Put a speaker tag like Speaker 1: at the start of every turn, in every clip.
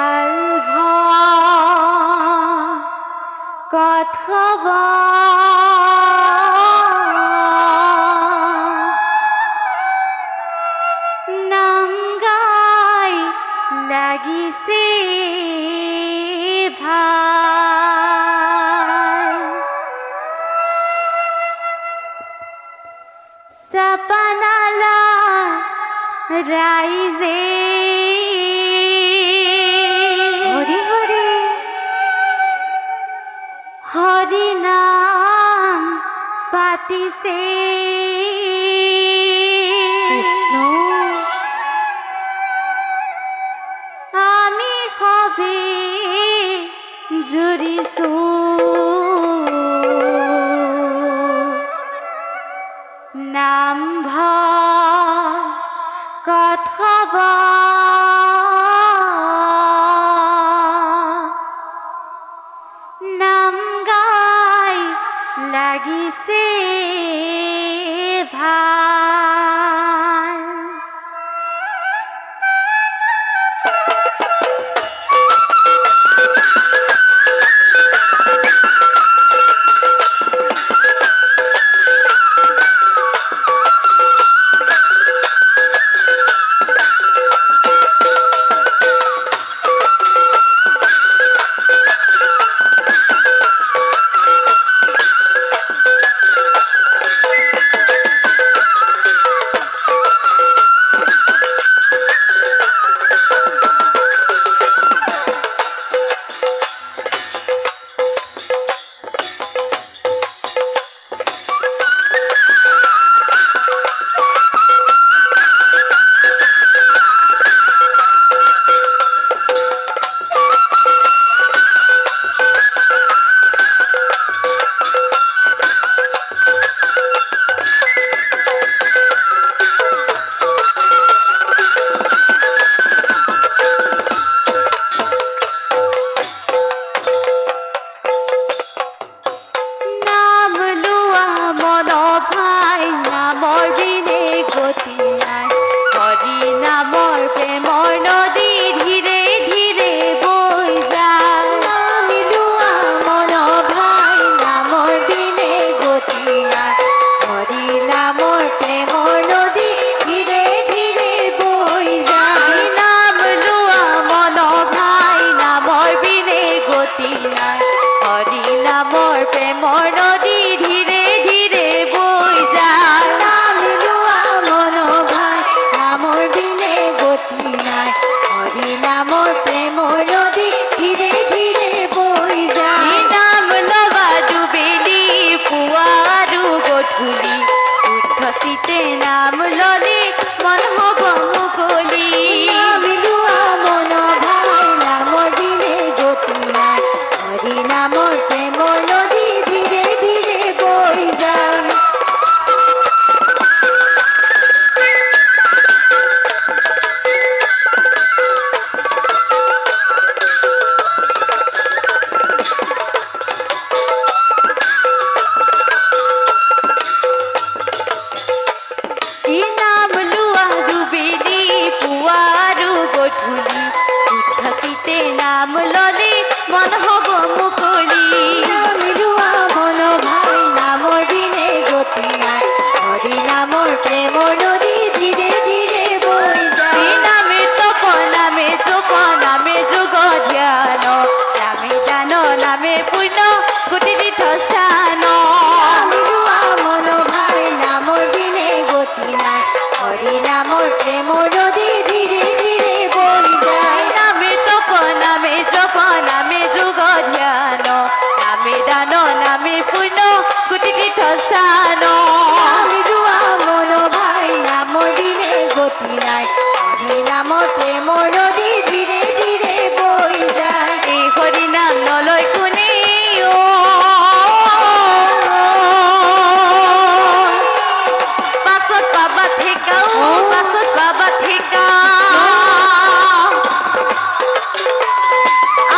Speaker 1: ভাল কথবা নাম গাই লাগিছে ভাল চাপানালা রাইজে হরি হৰি হৰি নাম পাতিছে কৃষ্ণ আমি সবে জুৰিছো নাম কথবা নাম গাই লাগিছে ভাল হরি নামৰ প্ৰেমৰ নদী ধীৰে ধীৰে বৈ যায় নাম লোৱা মন ভাই নামৰ বিনে গতি নাই হৰি নামৰ প্ৰেমৰ নদী ধীৰে ধীৰে বৈ যায় নাম লবা দুবেলি পুৱা আৰু গধূলি উদ্ধচিতে নাম ললে মন হ'ব মুকলি নাম লোৱা মন ভাই নামৰ বিনে গতি নাই হৰি নামৰ প্ৰেমৰ নদী ধীৰে ধীৰে বৈ যায় নাম লোৱা দুবেলি পুৱা আৰু গধূলি উদ্ধচিতে নাম ললে মন হ'ব মুকলি নাম লোৱা মন ভাই নামৰ বিনে গতি নাই হৰি নামৰ প্ৰেমৰ নদী ধীৰে ধীৰে বৈ যায় নামে তপ নামে জপ নামে যোগ ধ্যান নামে দান নামে পুণ্য গতি তীৰ্থস্থান নাম লোৱা মন ভাই নামৰ বিনে গতি নাই হৰি নামৰ প্ৰেমৰ নদী ধীৰে ধীৰে বৈ যায় নামে তপ নামে জপ নামে যোগ ধ্যান নামে দান নামে পুণ্য গতি তীৰ্থস্থান নাম লোৱা মন ভাই নামৰ বিনে গতি নাই হৰি নামৰ প্ৰেমৰ নদী ধীৰে ধীৰে বৈ যায় এই হৰি নাম নলয় কোনে পাছত পাবা ঠেকাও পাছত পাবা ঠেকা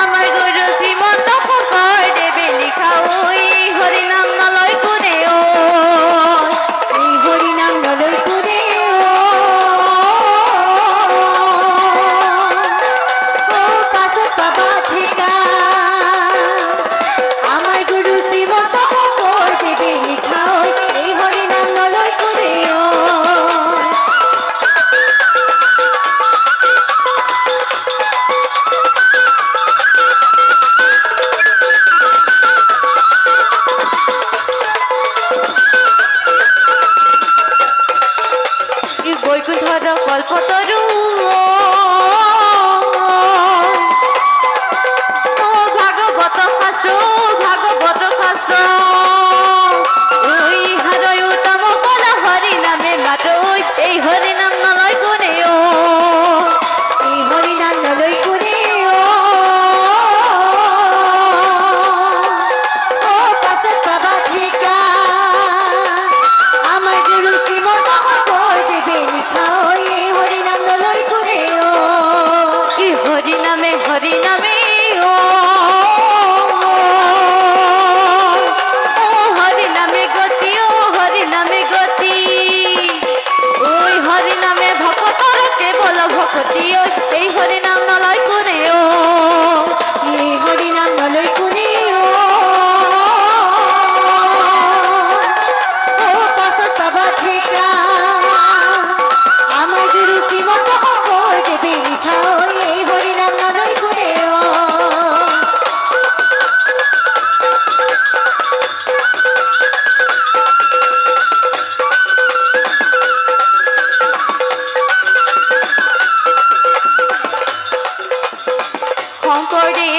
Speaker 1: আমার গুরু শ্রীমন্ত ফকর দেবে লিখা ওই হরি নাম নলয় কোনে ও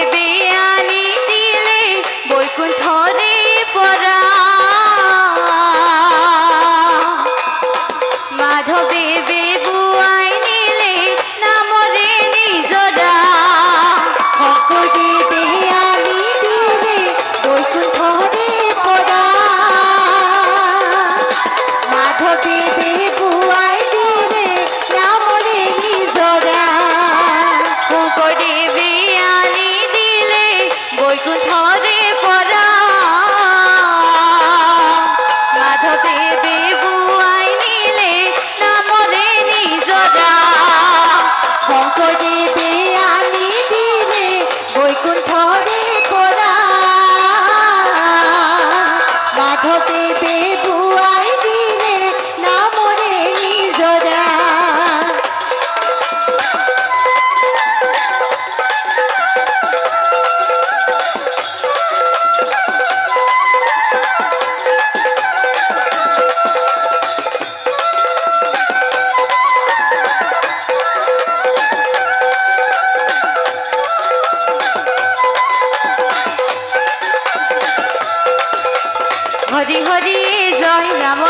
Speaker 1: দেবে আনি দিলে বৈকুণ্ঠরে পরা মাধবে বুয়াই নিলে নামরে নিজরা
Speaker 2: শঙ্করদেবে আনি দিলে বৈকুণ্ঠরে পরা মাধবদেবে বুয়াই দিলে নামরে নিজরা
Speaker 1: শঙ্করদেবে আনি দিলে বৈকুণ্ঠরে পরা মাধবে বুয়াই নিলে নামরে নিজরা
Speaker 2: শঙ্করদেবে আনি দিলে বৈকুণ্ঠরে পরা মাধবদেবে বুয়াই দিলে নামরে নিজরা
Speaker 1: হরি হরি জয় রাম